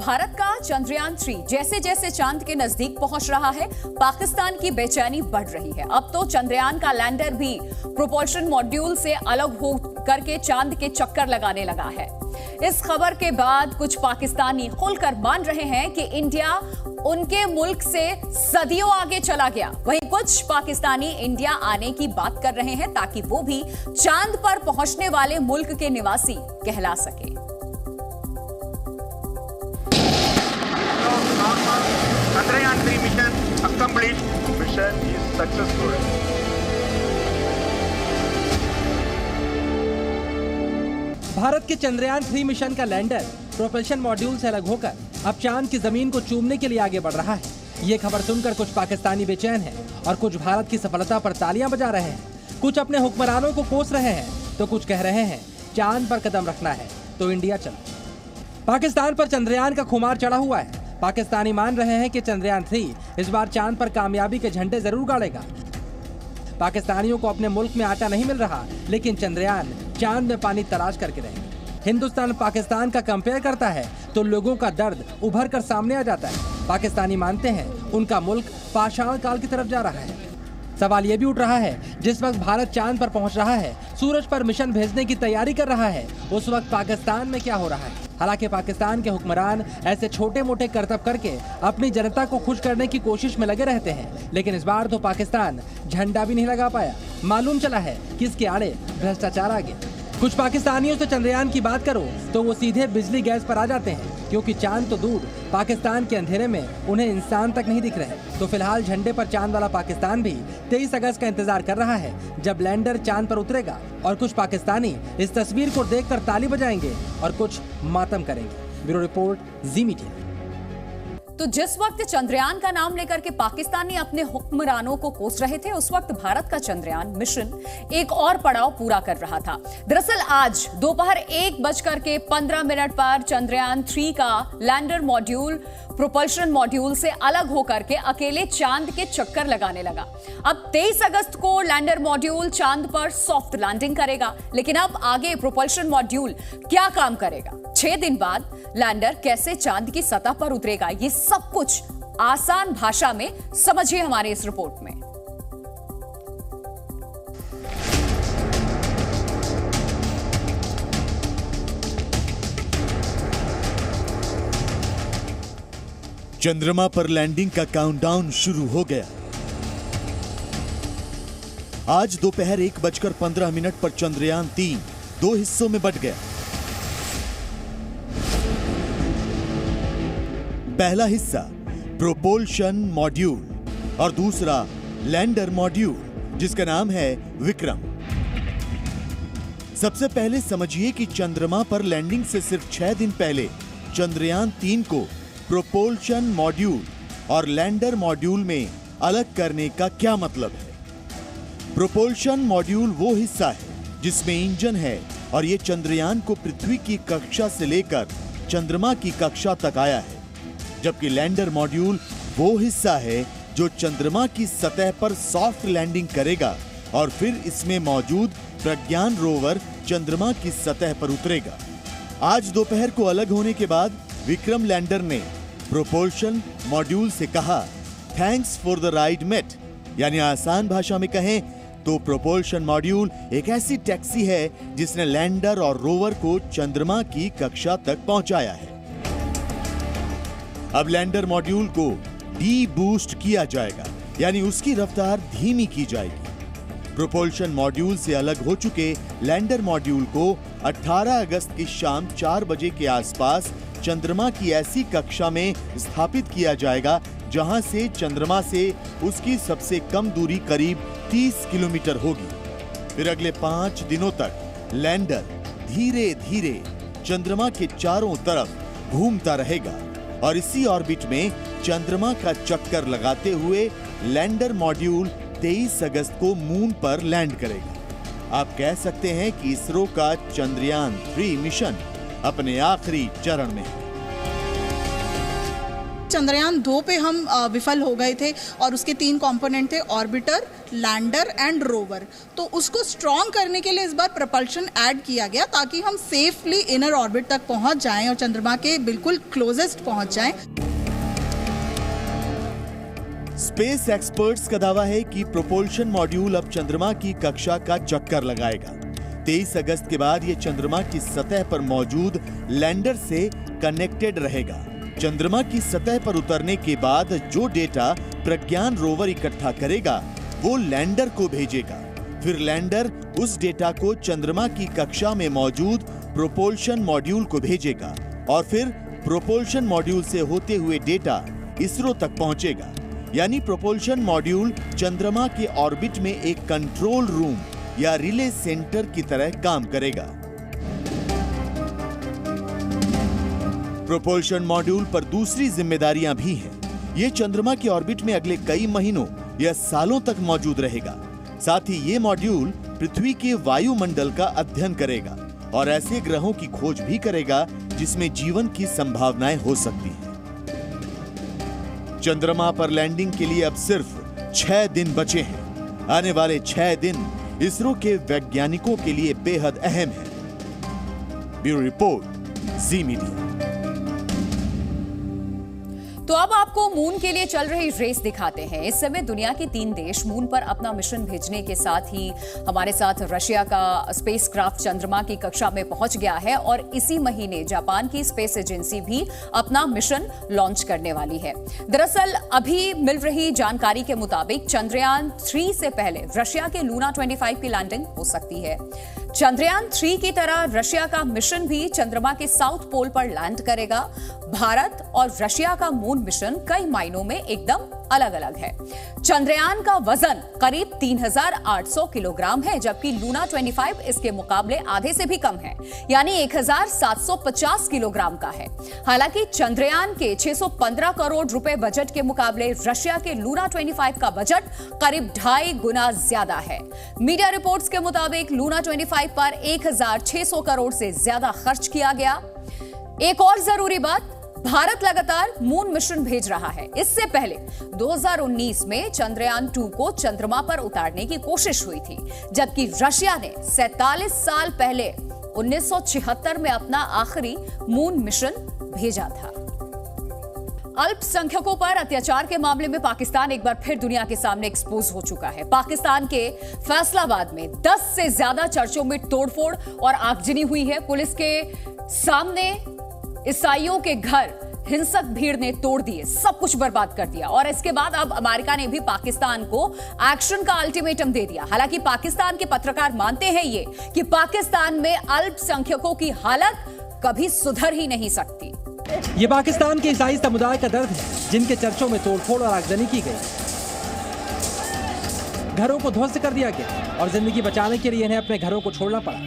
भारत का चंद्रयान 3 जैसे जैसे चांद के नजदीक पहुंच रहा है, पाकिस्तान की बेचैनी बढ़ रही है। अब तो चंद्रयान का लैंडर भी प्रोपल्शन मॉड्यूल से अलग हो करके चांद के चक्कर लगाने लगा है। इस खबर के बाद कुछ पाकिस्तानी खुलकर मान रहे हैं कि इंडिया उनके मुल्क से सदियों आगे चला गया। वहीं कुछ पाकिस्तानी इंडिया आने की बात कर रहे हैं ताकि वो भी चांद पर पहुंचने वाले मुल्क के निवासी कहला सके। Chandrayaan 3 mission accomplished. Mission is successful. Bharat के चंद्रयान 3 मिशन का लैंडर प्रोपल्शन मॉड्यूल से अलग होकर अब चांद की जमीन को चूमने के लिए आगे बढ़ रहा है। ये खबर सुनकर कुछ पाकिस्तानी बेचैन हैं और कुछ भारत की सफलता पर तालियां बजा रहे हैं। कुछ अपने हुक्मरानों को कोस रहे हैं तो कुछ कह रहे हैं चांद पर कदम रखना है तो इंडिया चलो। पाकिस्तान पर चंद्रयान का खुमार चढ़ा हुआ है। पाकिस्तानी मान रहे हैं कि चंद्रयान 3 इस बार चांद पर कामयाबी के झंडे जरूर गाड़ेगा। पाकिस्तानियों को अपने मुल्क में आटा नहीं मिल रहा, लेकिन चंद्रयान चांद में पानी तलाश करके रहेंगे। हिंदुस्तान पाकिस्तान का कंपेयर करता है तो लोगों का दर्द उभर कर सामने आ जाता है। पाकिस्तानी मानते हैं उनका मुल्क पाषाण काल की तरफ जा रहा है। सवाल ये भी उठ रहा है, जिस वक्त भारत चांद पर पहुंच रहा है, सूरज पर मिशन भेजने की तैयारी कर रहा है, उस वक्त पाकिस्तान में क्या हो रहा है। हालांकि पाकिस्तान के हुक्मरान ऐसे छोटे मोटे करतब करके अपनी जनता को खुश करने की कोशिश में लगे रहते हैं, लेकिन इस बार तो पाकिस्तान झंडा भी नहीं लगा पाया। मालूम चला है कि इसके आड़े भ्रष्टाचार आ गया। कुछ पाकिस्तानियों से चंद्रयान की बात करो तो वो सीधे बिजली गैस पर आ जाते हैं, क्योंकि चांद तो दूर, पाकिस्तान के अंधेरे में उन्हें इंसान तक नहीं दिख रहे। तो फिलहाल झंडे पर चांद वाला पाकिस्तान भी 23 अगस्त का इंतजार कर रहा है, जब लैंडर चांद पर उतरेगा। और कुछ पाकिस्तानी इस तस्वीर को देखकर ताली बजाएंगे और कुछ मातम करेंगे। ब्यूरो रिपोर्ट, जी मीडिया। तो जिस वक्त चंद्रयान का नाम लेकर के पाकिस्तानी अपने हुक्मरानों को कोस रहे थे, उस वक्त भारत का चंद्रयान मिशन एक और पड़ाव पूरा कर रहा था। दरअसल आज दोपहर 1:15 पर चंद्रयान 3 का लैंडर मॉड्यूल प्रोपल्शन मॉड्यूल से अलग होकर के अकेले चांद के चक्कर लगाने लगा। अब 23 अगस्त को लैंडर मॉड्यूल चांद पर सॉफ्ट लैंडिंग करेगा, लेकिन अब आगे प्रोपल्शन मॉड्यूल क्या काम करेगा, 6 दिन बाद लैंडर कैसे चांद की सतह पर उतरेगा, ये सब कुछ आसान भाषा में समझिए हमारे इस रिपोर्ट में। चंद्रमा पर लैंडिंग का काउंटडाउन शुरू हो गया। आज दोपहर 1:15 पर चंद्रयान 3 2 हिस्सों में बंट गया। पहला हिस्सा प्रोपल्शन मॉड्यूल और दूसरा लैंडर मॉड्यूल, जिसका नाम है विक्रम। सबसे पहले समझिए कि चंद्रमा पर लैंडिंग से सिर्फ 6 दिन पहले चंद्रयान 3 को प्रोपल्शन मॉड्यूल और लैंडर मॉड्यूल में अलग करने का क्या मतलब है। प्रोपल्शन मॉड्यूल वो हिस्सा है जिसमें इंजन है और ये चंद्रयान को पृथ्वी की कक्षा से लेकर चंद्रमा की कक्षा तक आया है, जबकि लैंडर मॉड्यूल वो हिस्सा है जो चंद्रमा की सतह पर सॉफ्ट लैंडिंग करेगा और फिर इसमें मौजूद प्रज्ञान रोवर चंद्रमा की सतह पर उतरेगा। आज दोपहर को अलग होने के बाद विक्रम लैंडर ने प्रोपल्शन मॉड्यूल से कहा, thanks for the ride mate. यानी आसान भाषा में कहें तो प्रोपल्शन मॉड्यूल एक ऐसी टैक्सी है जिसने लैंडर और रोवर को चंद्रमा की कक्षा तक पहुंचाया है। अब लैंडर मॉड्यूल को डी बूस्ट किया जाएगा, यानी उसकी रफ्तार धीमी की जाएगी। प्रोपल्शन मॉड्यूल से अलग हो चुके लैंडर मॉड्यूल को 18 अगस्त की शाम 4 बजे के आसपास चंद्रमा की ऐसी कक्षा में स्थापित किया जाएगा जहां से चंद्रमा से उसकी सबसे कम दूरी करीब 30 किलोमीटर होगी। फिर अगले 5 दिनों तक लैंडर धीरे धीरे चंद्रमा के चारों तरफ घूमता रहेगा और इसी ऑर्बिट में चंद्रमा का चक्कर लगाते हुए लैंडर मॉड्यूल 23 अगस्त को मून पर लैंड करेगा। आप कह सकते हैं कि इसरो का चंद्रयान 3 मिशन अपने आखिरी चरण में है। चंद्रयान 2 पे हम विफल हो गए थे और उसके 3 कंपोनेंट थे, ऑर्बिटर, लैंडर एंड रोवर। तो उसको स्ट्रॉन्ग करने के लिए इस बार प्रपल्शन ऐड किया गया ताकि हम सेफली इनर ऑर्बिट तक पहुंच जाएं और चंद्रमा के बिल्कुल क्लोजेस्ट पहुंच जाएं। स्पेस एक्सपर्ट्स का दावा है कि प्रोपल्शन मॉड्यूल अब चंद्रमा की कक्षा का चक्कर लगाएगा। 23 अगस्त के बाद ये चंद्रमा की सतह पर मौजूद लैंडर से कनेक्टेड रहेगा। चंद्रमा की सतह पर उतरने के बाद जो डेटा प्रज्ञान रोवर इकट्ठा करेगा वो लैंडर को भेजेगा। फिर लैंडर उस डेटा को चंद्रमा की कक्षा में मौजूद प्रोपल्शन मॉड्यूल को भेजेगा और फिर प्रोपल्शन मॉड्यूल से होते हुए डेटा इसरो तक पहुंचेगा। यानी प्रोपल्शन मॉड्यूल चंद्रमा के ऑर्बिट में एक कंट्रोल रूम या रिले सेंटर की तरह काम करेगा। प्रोपल्शन मॉड्यूल पर दूसरी जिम्मेदारियां भी हैं। ये चंद्रमा के ऑर्बिट में अगले कई महीनों या सालों तक मौजूद रहेगा। साथ ही ये मॉड्यूल पृथ्वी के वायुमंडल का अध्ययन करेगा और ऐसे ग्रहों की खोज भी करेगा जिसमें जीवन की संभावनाएं हो सकती हैं। चंद्रमा पर लैंडिंग के लिए अब सिर्फ 6 दिन बचे हैं। आने वाले 6 दिन इसरो के वैज्ञानिकों के लिए बेहद अहम है। ब्यूरो रिपोर्ट, जी मीडिया। तो अब आपको मून के लिए चल रही रेस दिखाते हैं। इस समय दुनिया के 3 देश मून पर अपना मिशन भेजने के साथ ही हमारे साथ रशिया का स्पेसक्राफ्ट चंद्रमा की कक्षा में पहुंच गया है और इसी महीने जापान की स्पेस एजेंसी भी अपना मिशन लॉन्च करने वाली है। दरअसल अभी मिल रही जानकारी के मुताबिक चंद्रयान 3 से पहले रशिया के लूना 25 की लैंडिंग हो सकती है। चंद्रयान 3 की तरह रशिया का मिशन भी चंद्रमा के साउथ पोल पर लैंड करेगा। भारत और रशिया का मून मिशन कई मायनों में एकदम अलग अलग है। चंद्रयान का वजन करीब 3800 किलोग्राम है, जबकि लूना 25 इसके मुकाबले आधे से भी कम है, यानी 1750 किलोग्राम का है। हालांकि चंद्रयान के 615 करोड़ रुपए बजट के मुकाबले रशिया के लूना 25 का बजट करीब 2.5 गुना ज्यादा है। मीडिया रिपोर्ट्स के मुताबिक लूना 25 पर 1600 करोड़ से ज्यादा खर्च किया गया। एक और जरूरी बात, भारत लगातार मून मिशन भेज रहा है। इससे पहले 2019 में चंद्रयान 2 को चंद्रमा पर उतारने की कोशिश हुई थी, जबकि रशिया ने 47 साल पहले 1976 में अपना आखिरी मून मिशन भेजा था। अल्पसंख्यकों पर अत्याचार के मामले में पाकिस्तान एक बार फिर दुनिया के सामने एक्सपोज हो चुका है। पाकिस्तान के फैसलाबाद में 10 से ज्यादा चर्चों में तोड़फोड़ और आगजनी हुई है। पुलिस के सामने ईसाइयों के घर हिंसक भीड़ ने तोड़ दिए, सब कुछ बर्बाद कर दिया और इसके बाद अब अमेरिका ने भी पाकिस्तान को एक्शन का अल्टीमेटम दे दिया। हालांकि पाकिस्तान के पत्रकार मानते हैं ये कि पाकिस्तान में अल्पसंख्यकों की हालत कभी सुधर ही नहीं सकती। ये पाकिस्तान के ईसाई समुदाय का दर्द है, जिनके चर्चों में तोड़फोड़ और आगजनी की गई, घरों को ध्वस्त कर दिया गया और जिंदगी बचाने के लिए इन्हें अपने घरों को छोड़ना पड़ा।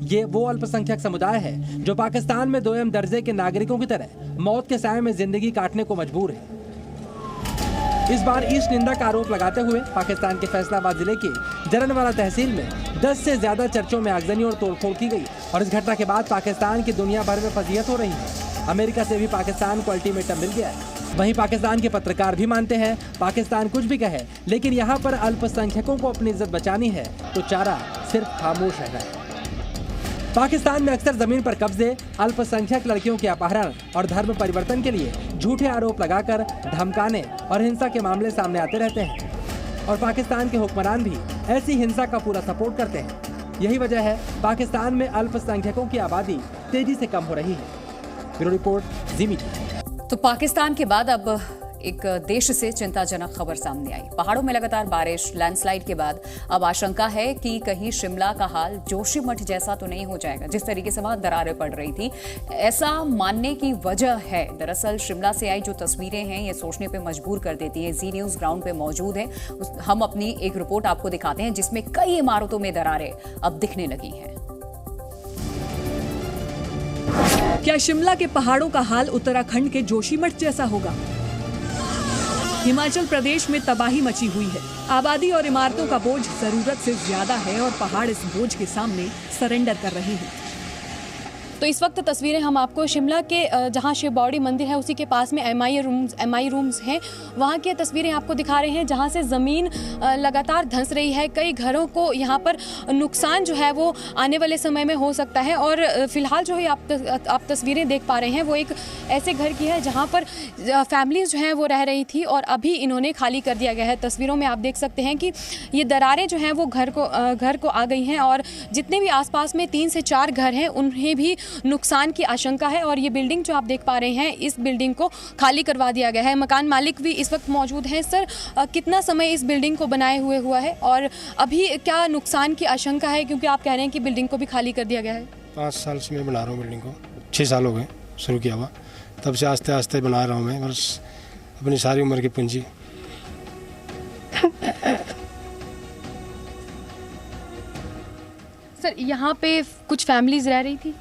ये वो अल्पसंख्यक समुदाय है जो पाकिस्तान में 2 दर्जे के नागरिकों की तरह मौत के साए में जिंदगी काटने को मजबूर है। इस बार ईस्ट निंदा का आरोप लगाते हुए पाकिस्तान के फैसलाबाद जिले के जरनवाला तहसील में 10 से ज्यादा चर्चों में आगजनी और तोड़फोड़ की गई और इस घटना के बाद पाकिस्तान की दुनिया भर में फजीहत हो रही है। अमेरिका से भी पाकिस्तान को अल्टीमेटम मिल गया है। वहीं पाकिस्तान के पत्रकार भी मानते हैं पाकिस्तान कुछ भी कहे, लेकिन यहाँ पर अल्पसंख्यकों को अपनी इज्जत बचानी है तो चारा सिर्फ खामोश रहना है। पाकिस्तान में अक्सर जमीन पर कब्जे, अल्पसंख्यक लड़कियों के अपहरण और धर्म परिवर्तन के लिए झूठे आरोप लगाकर धमकाने और हिंसा के मामले सामने आते रहते हैं और पाकिस्तान के हुक्मरान भी ऐसी हिंसा का पूरा सपोर्ट करते हैं। यही वजह है पाकिस्तान में अल्पसंख्यकों की आबादी तेजी से कम हो रही है। ब्यूरो रिपोर्ट, जी मीडिया। तो पाकिस्तान के बाद अब एक देश से चिंताजनक खबर सामने आई। पहाड़ों में लगातार बारिश, लैंडस्लाइड के बाद अब आशंका है कि कहीं शिमला का हाल जोशीमठ जैसा तो नहीं हो जाएगा, जिस तरीके से वहां दरारें पड़ रही थी। ऐसा मानने की वजह है, दरअसल शिमला से आई जो तस्वीरें हैं ये सोचने पे मजबूर कर देती हैं। जी न्यूज ग्राउंड पे मौजूद है, हम अपनी एक रिपोर्ट आपको दिखाते हैं जिसमें कई इमारतों में दरारें अब दिखने लगी हैं। क्या शिमला के पहाड़ों का हाल उत्तराखंड के जोशीमठ जैसा होगा? हिमाचल प्रदेश में तबाही मची हुई है। आबादी और इमारतों का बोझ जरूरत से ज्यादा है और पहाड़ इस बोझ के सामने सरेंडर कर रहे हैं। तो इस वक्त तस्वीरें हम आपको शिमला के जहां शिव बावड़ी मंदिर है उसी के पास में एमआई रूम्स हैं, वहां की तस्वीरें आपको दिखा रहे हैं, जहां से ज़मीन लगातार धंस रही है। कई घरों को यहां पर नुकसान जो है वो आने वाले समय में हो सकता है। और फिलहाल जो है आप तस्वीरें देख पा रहे हैं वो एक ऐसे घर की है जहां पर फैमिलीज जो हैं वो रह रही थी और अभी इन्होंने खाली कर दिया गया है। तस्वीरों में आप देख सकते हैं कि ये दरारें जो हैं वो घर को आ गई हैं और जितने भी आसपास में 3 से 4 घर हैं उन्हें भी नुकसान की आशंका है। और ये बिल्डिंग जो आप देख पा रहे हैं, इस बिल्डिंग को खाली करवा दिया गया है। मकान मालिक भी इस वक्त मौजूद हैं। सर, कितना समय इस बिल्डिंग को बनाए हुए हुआ है और अभी क्या नुकसान की आशंका है, क्योंकि आप कह रहे हैं कि बिल्डिंग को भी खाली कर दिया गया है? 5 साल से मैं बना रहा हूँ बिल्डिंग को, 6 साल हो गए शुरू किया हुआ, तब से आस्ते आस्ते बना रहा हूँ मैं, बस अपनी सारी उम्र की पूंजी। सर, यहाँ पे कुछ फैमिलीज रह रही थी?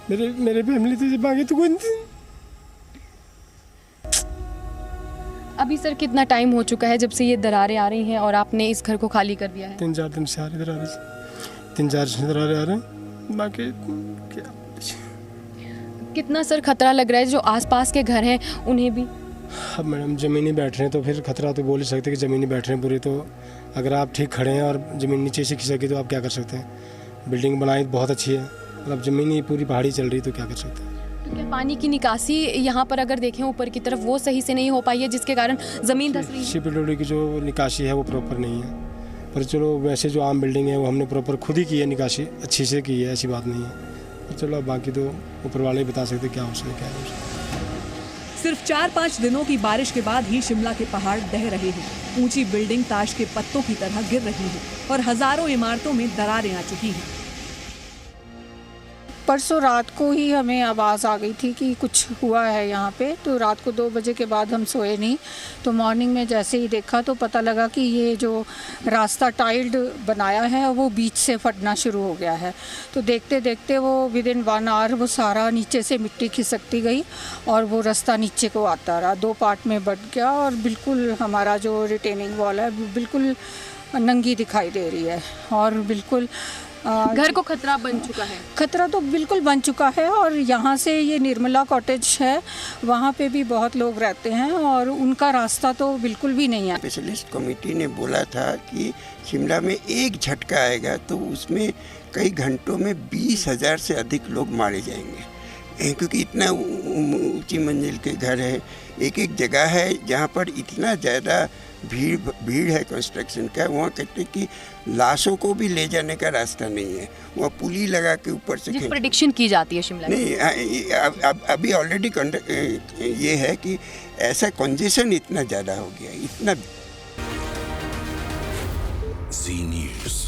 मेरे फैमिली थी, जब आगे तो कोई नहीं थी। अभी सर कितना टाइम हो चुका है जब से ये दरारें आ रही हैं और आपने इस घर को खाली कर दिया है? 3-4 दिन से आ रही दरारें, 3-4 दरारें आ रहे हैं। बाकी क्या, कितना सर खतरा लग रहा है जो आसपास के घर हैं उन्हें भी? अब मैडम ज़मीनी बैठ रहे हैं तो फिर खतरा तो बोल ही सकते कि ज़मीनी बैठ रहे हैं पूरे, तो अगर आप ठीक खड़े हैं और ज़मीन नीचे से खिसकी तो आप क्या कर सकते हैं? बिल्डिंग बनाई बहुत अच्छी है, मतलब ज़मीनी पूरी पहाड़ी चल रही तो क्या कर सकते हैं? तो क्या पानी की निकासी यहाँ पर अगर देखें ऊपर की तरफ वो सही से नहीं हो पाई है जिसके कारण ज़मीन धंस रही है? सीपीडब्ल्यूडी की जो निकासी है वो प्रॉपर नहीं है, पर चलो वैसे जो आम बिल्डिंग है वो हमने प्रॉपर खुद ही की है, निकासी अच्छी से की है, ऐसी बात नहीं है। तो चलो बाकी तो ऊपर वाले ही बता सकते क्या हो सकता, क्या हो सकता। सिर्फ 4-5 दिनों की बारिश के बाद ही शिमला के पहाड़ दह रहे हैं। ऊंची बिल्डिंग ताश के पत्तों की तरह गिर रही है और हजारों इमारतों में दरारें आ चुकी हैं। परसों रात को ही हमें आवाज़ आ गई थी कि कुछ हुआ है यहाँ पे, तो रात को 2 बजे के बाद हम सोए नहीं। तो मॉर्निंग में जैसे ही देखा तो पता लगा कि ये जो रास्ता टाइल्ड बनाया है वो बीच से फटना शुरू हो गया है। तो देखते देखते वो विदिन 1 आवर वो सारा नीचे से मिट्टी खिसकती गई और वो रास्ता नीचे को आता रहा, 2 पार्ट में बट गया और बिल्कुल हमारा जो रिटेनिंग वॉल है बिल्कुल नंगी दिखाई दे रही है और बिल्कुल घर को खतरा बन चुका है। खतरा तो बिल्कुल बन चुका है। और यहाँ से ये निर्मला कॉटेज है, वहाँ पे भी बहुत लोग रहते हैं और उनका रास्ता तो बिल्कुल भी नहीं है। स्पेशलिस्ट कमेटी ने बोला था कि शिमला में एक झटका आएगा तो उसमें कई घंटों में 20,000 से अधिक लोग मारे जाएंगे, क्योंकि इतना ऊंची मंजिल के घर है। एक जगह है जहाँ पर इतना ज़्यादा भीड़ है कंस्ट्रक्शन का, वहाँ कहते कि लाशों को भी ले जाने का रास्ता नहीं है, वहाँ पुली लगा के ऊपर से प्रेडिक्शन की जाती है शिमला नहीं। अभी ऑलरेडी ये है कि ऐसा कंजेशन इतना ज़्यादा हो गया, इतना। जी न्यूज़।